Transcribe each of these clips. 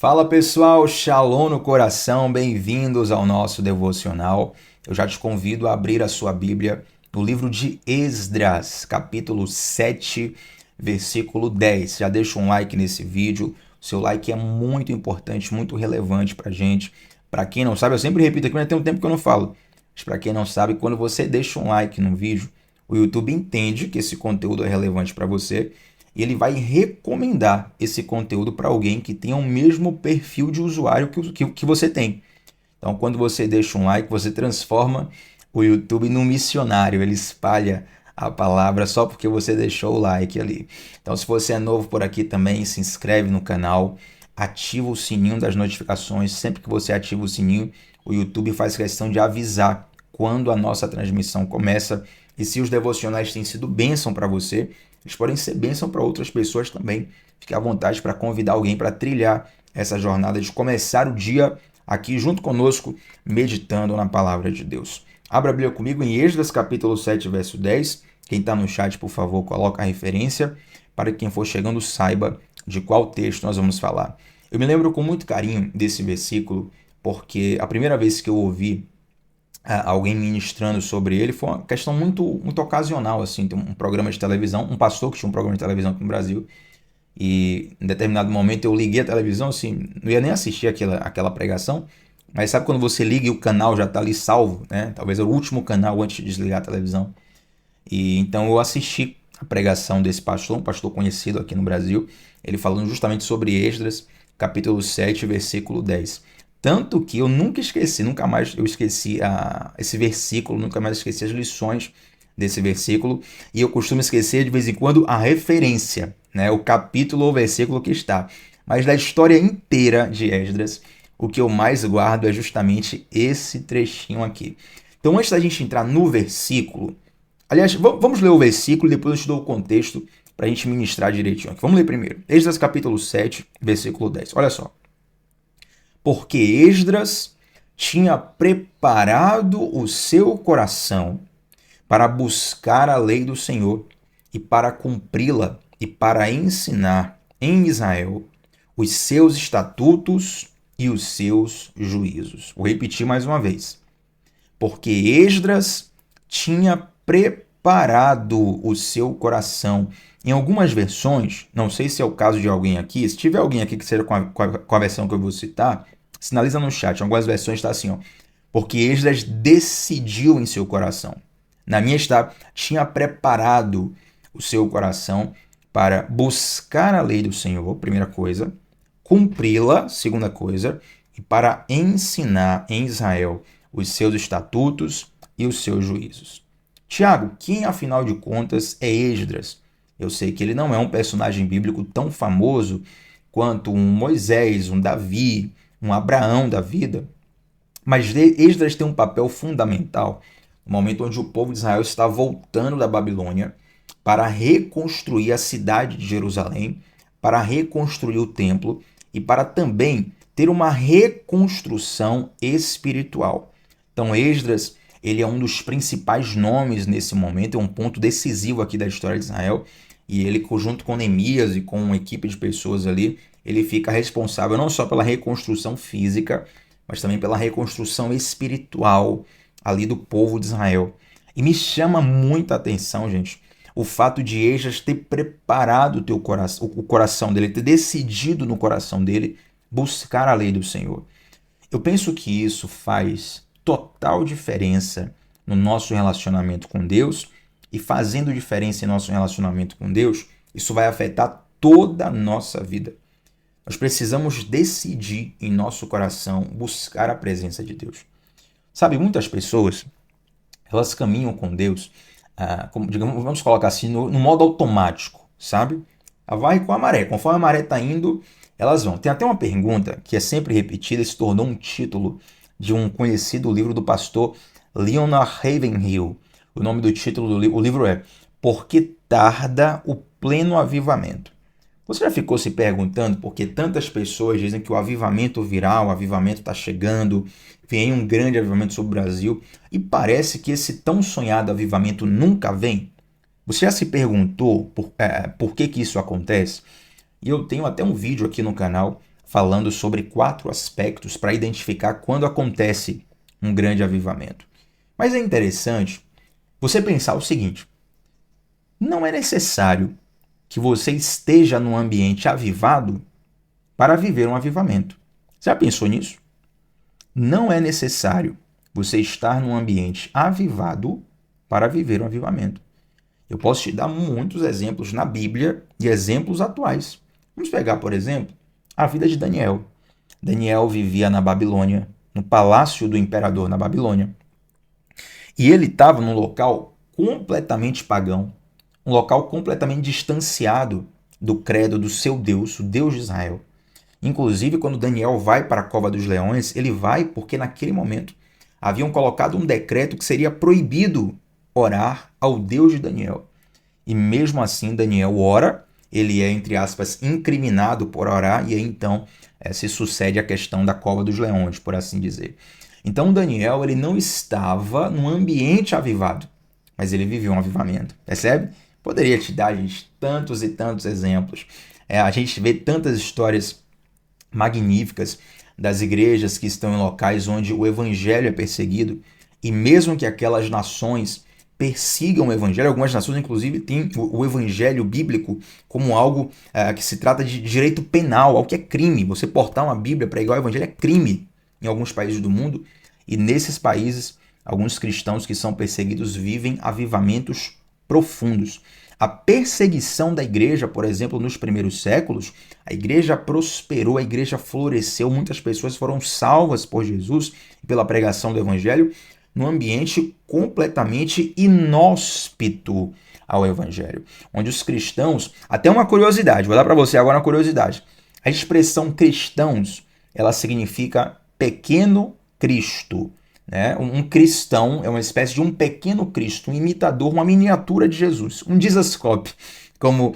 Fala pessoal, Shalom no coração, bem-vindos ao nosso devocional. Eu já te convido a abrir a sua Bíblia no livro de Esdras, capítulo 7, versículo 10. Já deixa um like nesse vídeo, o seu like é muito importante, muito relevante pra gente. Para quem não sabe, eu sempre repito aqui, mas tem um tempo que eu não falo. Mas para quem não sabe, quando você deixa um like no vídeo, o YouTube entende que esse conteúdo é relevante para você e ele vai recomendar esse conteúdo para alguém que tenha o mesmo perfil de usuário que você tem. Então, quando você deixa um like, você transforma o YouTube num missionário. Ele espalha a palavra só porque você deixou o like ali. Então, se você é novo por aqui também, se inscreve no canal, ativa o sininho das notificações. Sempre que você ativa o sininho, o YouTube faz questão de avisar quando a nossa transmissão começa. E se os devocionais têm sido bênção para você, eles podem ser bênção para outras pessoas também. Fique à vontade para convidar alguém para trilhar essa jornada de começar o dia aqui junto conosco, meditando na palavra de Deus. Abra a Bíblia comigo em Esdras capítulo 7, verso 10. Quem está no chat, por favor, coloca a referência para que quem for chegando saiba de qual texto nós vamos falar. Eu me lembro com muito carinho desse versículo, porque a primeira vez que eu ouvi alguém ministrando sobre ele foi uma questão muito ocasional, assim. Tem um programa de televisão, um pastor que tinha um programa de televisão aqui no Brasil, e em determinado momento eu liguei a televisão, assim, não ia nem assistir aquela pregação, mas sabe quando você liga e o canal já está ali salvo, né? Talvez é o último canal antes de desligar a televisão. E então eu assisti a pregação desse pastor, um pastor conhecido aqui no Brasil, ele falando justamente sobre Esdras, capítulo 7, versículo 10. Tanto que eu nunca esqueci, nunca mais eu esqueci esse versículo, nunca mais esqueci as lições desse versículo, e eu costumo esquecer de vez em quando a referência, né, o capítulo ou versículo que está. Mas da história inteira de Esdras, o que eu mais guardo é justamente esse trechinho aqui. Então, antes da gente entrar no versículo, aliás, vamos ler o versículo e depois eu te dou o contexto para a gente ministrar direitinho aqui. Vamos ler primeiro. Esdras capítulo 7, versículo 10. Olha só. Porque Esdras tinha preparado o seu coração para buscar a lei do Senhor e para cumpri-la e para ensinar em Israel os seus estatutos e os seus juízos. Vou repetir mais uma vez. Porque Esdras tinha preparado o seu coração. Em algumas versões, não sei se é o caso de alguém aqui, se tiver alguém aqui que seja com a versão que eu vou citar, sinaliza no chat. Em algumas versões está assim, ó. Porque Esdras decidiu em seu coração. Na minha está, tinha preparado o seu coração para buscar a lei do Senhor, primeira coisa, cumpri-la, segunda coisa, e para ensinar em Israel os seus estatutos e os seus juízos. Tiago, quem afinal de contas é Esdras? Eu sei que ele não é um personagem bíblico tão famoso quanto um Moisés, um Davi, um Abraão da vida, mas Esdras tem um papel fundamental no momento onde o povo de Israel está voltando da Babilônia para reconstruir a cidade de Jerusalém, para reconstruir o templo e para também ter uma reconstrução espiritual. Então Esdras, ele é um dos principais nomes nesse momento, é um ponto decisivo aqui da história de Israel, e ele, junto com Neemias e com uma equipe de pessoas ali, ele fica responsável não só pela reconstrução física, mas também pela reconstrução espiritual ali do povo de Israel. E me chama muita atenção, gente, o fato de Esdras ter preparado o coração dele, ter decidido no coração dele buscar a lei do Senhor. Eu penso que isso faz total diferença no nosso relacionamento com Deus, e fazendo diferença em nosso relacionamento com Deus, isso vai afetar toda a nossa vida. Nós precisamos decidir em nosso coração buscar a presença de Deus. Sabe, muitas pessoas, elas caminham com Deus, digamos, vamos colocar assim, no modo automático, sabe? Ela vai com a maré, conforme a maré está indo, elas vão. Tem até uma pergunta que é sempre repetida e se tornou um título de um conhecido livro do pastor Leonard Ravenhill. O nome do título do livro, o livro é Por que tarda o pleno avivamento? Você já ficou se perguntando por que tantas pessoas dizem que o avivamento virá, o avivamento está chegando, vem um grande avivamento sobre o Brasil, e parece que esse tão sonhado avivamento nunca vem? Você já se perguntou por que isso acontece? E eu tenho até um vídeo aqui no canal falando sobre 4 aspectos para identificar quando acontece um grande avivamento. Mas é interessante você pensar o seguinte: não é necessário que você esteja num ambiente avivado para viver um avivamento. Você já pensou nisso? Não é necessário você estar num ambiente avivado para viver um avivamento. Eu posso te dar muitos exemplos na Bíblia e exemplos atuais. Vamos pegar, por exemplo, a vida de Daniel. Daniel vivia na Babilônia, no palácio do imperador na Babilônia. E ele estava num local completamente pagão, um local completamente distanciado do credo do seu Deus, o Deus de Israel. Inclusive, quando Daniel vai para a cova dos leões, ele vai porque naquele momento haviam colocado um decreto que seria proibido orar ao Deus de Daniel. E mesmo assim, Daniel ora, ele é, entre aspas, incriminado por orar, e aí então se sucede a questão da cova dos leões, por assim dizer. Então Daniel ele não estava num ambiente avivado, mas ele viveu um avivamento, percebe? Poderia te dar, gente, tantos e tantos exemplos. A gente vê tantas histórias magníficas das igrejas que estão em locais onde o evangelho é perseguido, e mesmo que aquelas nações persigam o evangelho, algumas nações inclusive têm o evangelho bíblico como algo que se trata de direito penal, algo que é crime. Você portar uma Bíblia para pregar o evangelho é crime em alguns países do mundo, e nesses países alguns cristãos que são perseguidos vivem avivamentos profundos. A perseguição da igreja, por exemplo, nos primeiros séculos, a igreja prosperou, a igreja floresceu, muitas pessoas foram salvas por Jesus e pela pregação do evangelho num ambiente completamente inóspito ao evangelho, onde os cristãos, até uma curiosidade, vou dar para você agora uma curiosidade. A expressão cristãos, ela significa pequeno Cristo. Né? Um cristão é uma espécie de um pequeno Cristo, um imitador, uma miniatura de Jesus, um Jesus Cop, como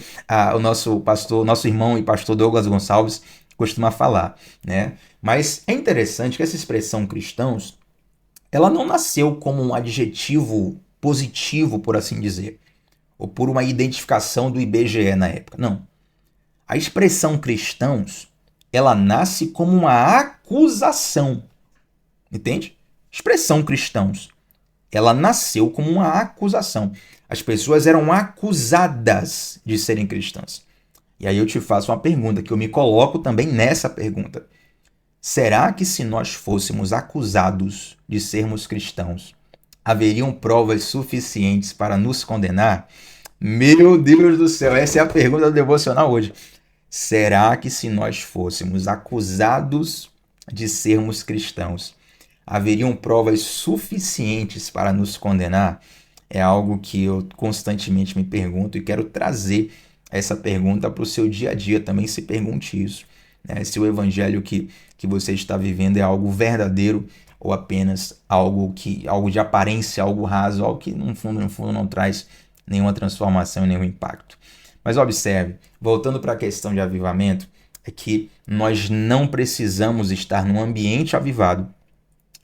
o nosso pastor, nosso irmão e pastor Douglas Gonçalves costuma falar. Né? Mas é interessante que essa expressão cristãos, ela não nasceu como um adjetivo positivo, por assim dizer, ou por uma identificação do IBGE na época. Não. A expressão cristãos, ela nasce como uma acusação. Entende? Expressão cristãos, ela nasceu como uma acusação. As pessoas eram acusadas de serem cristãs. E aí eu te faço uma pergunta, que eu me coloco também nessa pergunta. Será que se nós fôssemos acusados de sermos cristãos, haveriam provas suficientes para nos condenar? Meu Deus do céu, essa é a pergunta do devocional hoje. Será que se nós fôssemos acusados de sermos cristãos, haveriam provas suficientes para nos condenar? É algo que eu constantemente me pergunto e quero trazer essa pergunta para o seu dia a dia. Também se pergunte isso. Né? Se o evangelho que você está vivendo é algo verdadeiro ou apenas algo de aparência, algo raso, algo que no fundo não traz nenhuma transformação e nenhum impacto. Mas observe, voltando para a questão de avivamento, é que nós não precisamos estar num ambiente avivado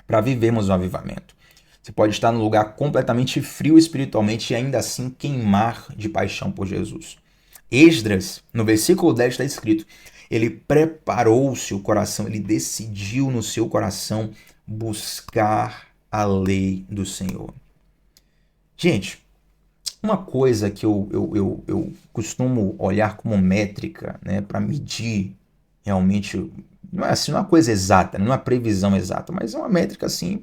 para vivermos um avivamento. Você pode estar num lugar completamente frio espiritualmente e ainda assim queimar de paixão por Jesus. Esdras, no versículo 10 está escrito, ele preparou-se o coração, ele decidiu no seu coração buscar a lei do Senhor. Gente, uma coisa que eu costumo olhar como métrica, né, para medir realmente, não é assim, não é uma coisa exata, não é uma previsão exata, mas é uma métrica assim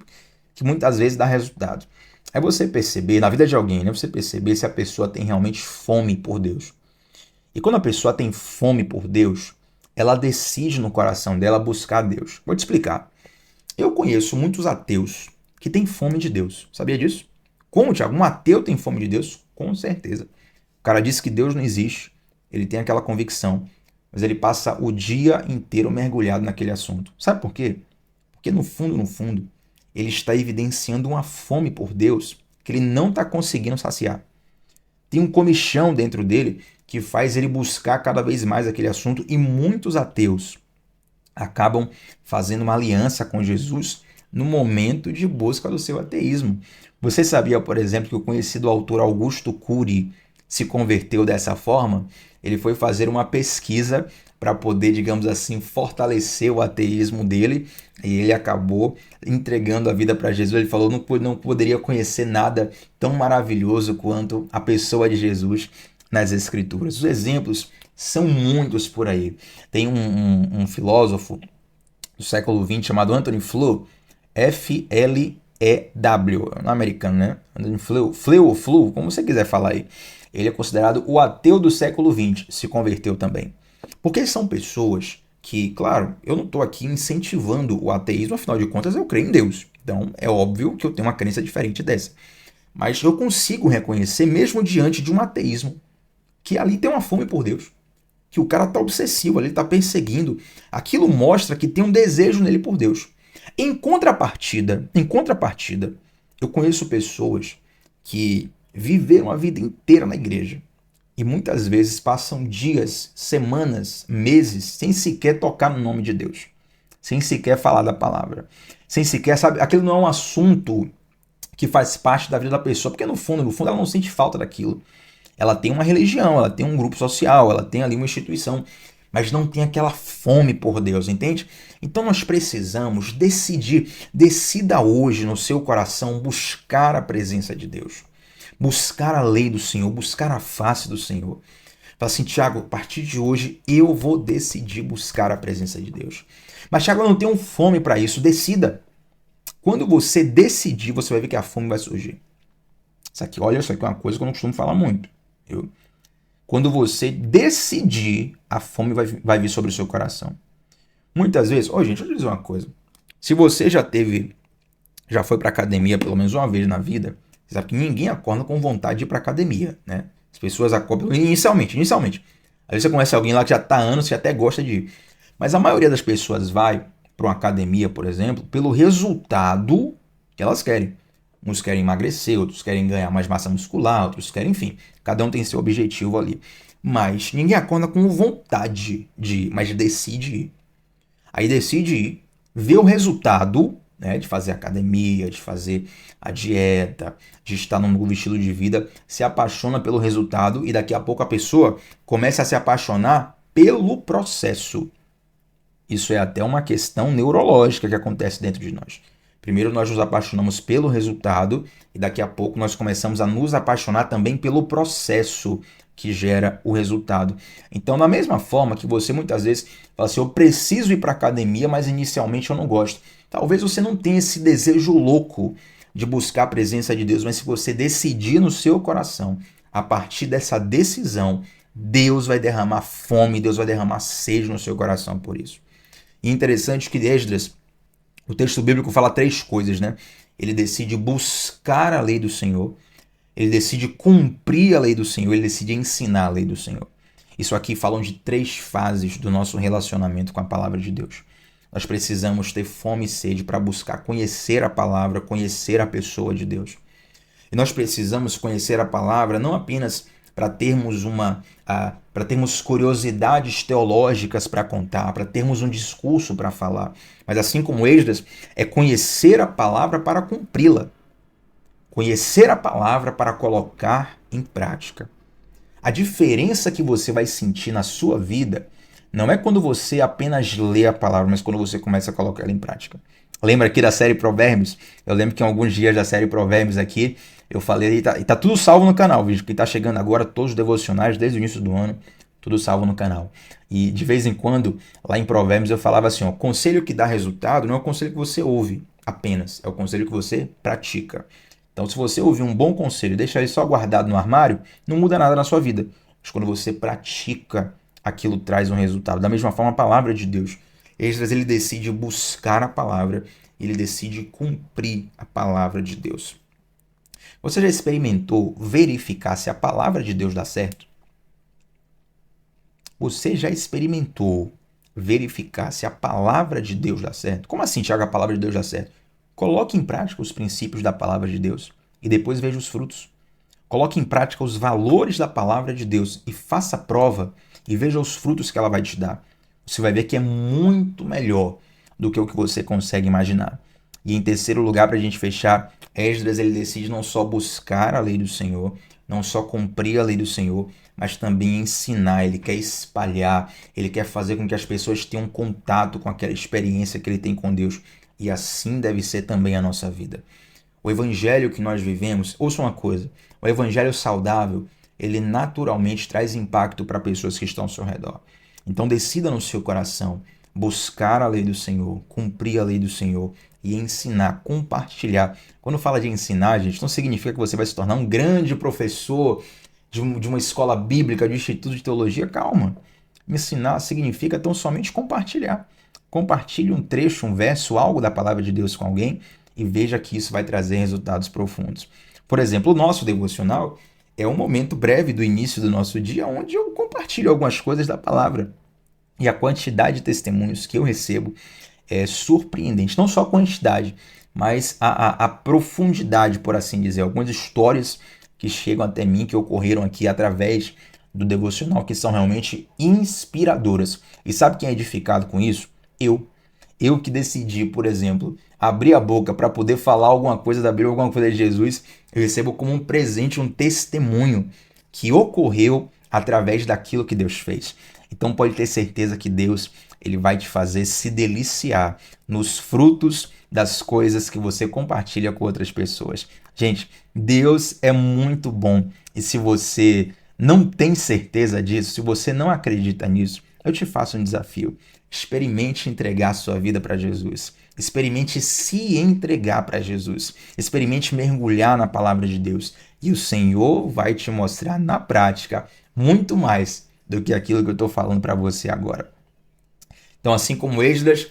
que muitas vezes dá resultado. É você perceber, na vida de alguém, né, você perceber se a pessoa tem realmente fome por Deus. E quando a pessoa tem fome por Deus, ela decide no coração dela buscar Deus. Vou te explicar. Eu conheço muitos ateus que têm fome de Deus. Sabia disso? Como, Thiago? Um ateu tem fome de Deus? Com certeza. O cara diz que Deus não existe, ele tem aquela convicção, mas ele passa o dia inteiro mergulhado naquele assunto. Sabe por quê? Porque no fundo, ele está evidenciando uma fome por Deus que ele não está conseguindo saciar. Tem um comichão dentro dele que faz ele buscar cada vez mais aquele assunto, e muitos ateus acabam fazendo uma aliança com Jesus no momento de busca do seu ateísmo. Você sabia, por exemplo, que o conhecido autor Augusto Cury, se converteu dessa forma, ele foi fazer uma pesquisa para poder, digamos assim, fortalecer o ateísmo dele, e ele acabou entregando a vida para Jesus. Ele falou que não poderia conhecer nada tão maravilhoso quanto a pessoa de Jesus nas Escrituras. Os exemplos são muitos por aí. Tem um filósofo do século XX chamado Anthony Flew, F-L-E-W, é um americano, né? Anthony Flew, como você quiser falar aí. Ele é considerado o ateu do século XX, se converteu também. Porque são pessoas que, claro, eu não estou aqui incentivando o ateísmo, afinal de contas eu creio em Deus. Então é óbvio que eu tenho uma crença diferente dessa. Mas eu consigo reconhecer, mesmo diante de um ateísmo, que ali tem uma fome por Deus. Que o cara está obsessivo, ele está perseguindo. Aquilo mostra que tem um desejo nele por Deus. Em contrapartida, eu conheço pessoas que viveram a vida inteira na igreja e muitas vezes passam dias, semanas, meses sem sequer tocar no nome de Deus, sem sequer falar da palavra, sem sequer, sabe, aquilo não é um assunto que faz parte da vida da pessoa, porque no fundo ela não sente falta daquilo. Ela tem uma religião, ela tem um grupo social, ela tem ali uma instituição, mas não tem aquela fome por Deus, entende? Então nós precisamos decidir, decida hoje no seu coração buscar a presença de Deus, buscar a lei do Senhor, buscar a face do Senhor. Fala assim, Tiago, a partir de hoje eu vou decidir buscar a presença de Deus. Mas Tiago, eu não tenho fome para isso, decida. Quando você decidir, você vai ver que a fome vai surgir. Isso aqui é uma coisa que eu não costumo falar muito. Quando você decidir, a fome vai vir sobre o seu coração. Muitas vezes, gente, deixa eu dizer uma coisa. Se você já foi para academia pelo menos uma vez na vida, você sabe que ninguém acorda com vontade de ir para academia, né? As pessoas acordam inicialmente. Aí você conhece alguém lá que já está há anos, você até gosta de ir. Mas a maioria das pessoas vai para uma academia, por exemplo, pelo resultado que elas querem. Uns querem emagrecer, outros querem ganhar mais massa muscular, outros querem, enfim, cada um tem seu objetivo ali. Mas ninguém acorda com vontade de ir, mas decide ir. Aí decide ir, vê o resultado, né, de fazer academia, de fazer a dieta, de estar num novo estilo de vida, se apaixona pelo resultado e daqui a pouco a pessoa começa a se apaixonar pelo processo. Isso é até uma questão neurológica que acontece dentro de nós. Primeiro nós nos apaixonamos pelo resultado e daqui a pouco nós começamos a nos apaixonar também pelo processo que gera o resultado. Então, da mesma forma que você muitas vezes fala assim, eu preciso ir para a academia, mas inicialmente eu não gosto. Talvez você não tenha esse desejo louco de buscar a presença de Deus, mas se você decidir no seu coração, a partir dessa decisão, Deus vai derramar fome, Deus vai derramar sede no seu coração por isso. E interessante que Esdras, o texto bíblico fala 3 coisas, né? Ele decide buscar a lei do Senhor, ele decide cumprir a lei do Senhor, ele decide ensinar a lei do Senhor. Isso aqui falam de 3 fases do nosso relacionamento com a palavra de Deus. Nós precisamos ter fome e sede para buscar conhecer a palavra, conhecer a pessoa de Deus. E nós precisamos conhecer a palavra não apenas para termos curiosidades teológicas para contar, para termos um discurso para falar, mas assim como Esdras, é conhecer a palavra para cumpri-la. Conhecer a palavra para colocar em prática. A diferença que você vai sentir na sua vida não é quando você apenas lê a palavra, mas quando você começa a colocar ela em prática. Lembra aqui da série Provérbios? Eu lembro que em alguns dias da série Provérbios aqui, eu falei, e tá tudo salvo no canal, vídeo que tá chegando agora, todos os devocionais, desde o início do ano, tudo salvo no canal. E de vez em quando, lá em Provérbios, eu falava assim, ó, conselho que dá resultado não é o conselho que você ouve apenas, é o conselho que você pratica. Então, se você ouvir um bom conselho e deixar ele só guardado no armário, não muda nada na sua vida. Mas quando você pratica, aquilo traz um resultado. Da mesma forma, a palavra de Deus. Esdras, ele decide buscar a palavra, ele decide cumprir a palavra de Deus. Você já experimentou verificar se a palavra de Deus dá certo? Você já experimentou verificar se a palavra de Deus dá certo? Como assim, Tiago, a palavra de Deus dá certo? Coloque em prática os princípios da palavra de Deus e depois veja os frutos. Coloque em prática os valores da palavra de Deus e faça a prova e veja os frutos que ela vai te dar. Você vai ver que é muito melhor do que o que você consegue imaginar. E em terceiro lugar, para a gente fechar, Esdras ele decide não só buscar a lei do Senhor, não só cumprir a lei do Senhor, mas também ensinar. Ele quer espalhar, ele quer fazer com que as pessoas tenham contato com aquela experiência que ele tem com Deus. E assim deve ser também a nossa vida. O evangelho que nós vivemos, ouça uma coisa, o evangelho saudável, ele naturalmente traz impacto para pessoas que estão ao seu redor. Então decida no seu coração buscar a lei do Senhor, cumprir a lei do Senhor e ensinar, compartilhar. Quando fala de ensinar, gente, não significa que você vai se tornar um grande professor de uma escola bíblica, de um instituto de teologia. Calma. Ensinar significa tão somente compartilhar. Compartilhe um trecho, um verso, algo da palavra de Deus com alguém e veja que isso vai trazer resultados profundos. Por exemplo, o nosso devocional é um momento breve do início do nosso dia onde eu compartilho algumas coisas da palavra. E a quantidade de testemunhos que eu recebo é surpreendente. Não só a quantidade, mas a profundidade, por assim dizer. Algumas histórias que chegam até mim, que ocorreram aqui através do devocional, que são realmente inspiradoras. E sabe quem é edificado com isso? Eu que decidi, por exemplo, abrir a boca para poder falar alguma coisa da Bíblia, alguma coisa de Jesus, eu recebo como um presente, um testemunho que ocorreu através daquilo que Deus fez. Então pode ter certeza que Deus ele vai te fazer se deliciar nos frutos das coisas que você compartilha com outras pessoas. Gente, Deus é muito bom. E se você não tem certeza disso, se você não acredita nisso, eu te faço um desafio. Experimente entregar a sua vida para Jesus. Experimente se entregar para Jesus. Experimente mergulhar na palavra de Deus. E o Senhor vai te mostrar na prática muito mais do que aquilo que eu estou falando para você agora. Então, assim como Esdras,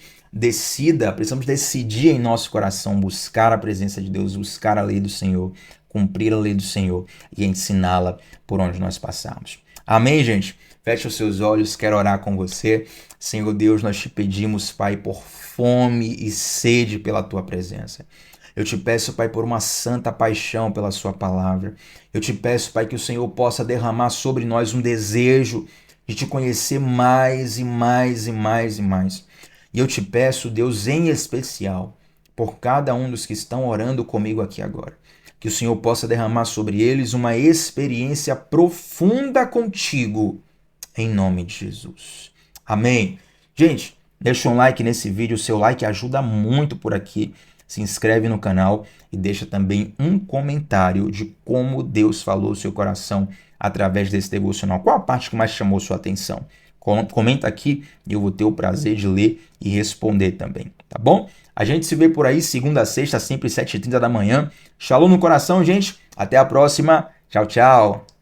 precisamos decidir em nosso coração buscar a presença de Deus, buscar a lei do Senhor, cumprir a lei do Senhor e ensiná-la por onde nós passarmos. Amém, gente? Feche os seus olhos, quero orar com você. Senhor Deus, nós te pedimos, Pai, por fome e sede pela tua presença. Eu te peço, Pai, por uma santa paixão pela sua palavra. Eu te peço, Pai, que o Senhor possa derramar sobre nós um desejo de te conhecer mais e mais e mais e mais. E eu te peço, Deus, em especial, por cada um dos que estão orando comigo aqui agora, que o Senhor possa derramar sobre eles uma experiência profunda contigo, em nome de Jesus. Amém. Gente, deixa um like nesse vídeo, o seu like ajuda muito por aqui. Se inscreve no canal e deixa também um comentário de como Deus falou o seu coração através desse devocional. Qual a parte que mais chamou sua atenção? Comenta aqui e eu vou ter o prazer de ler e responder também, tá bom? A gente se vê por aí, segunda a sexta, sempre 7h30 da manhã. Shalom no coração, gente. Até a próxima. Tchau, tchau.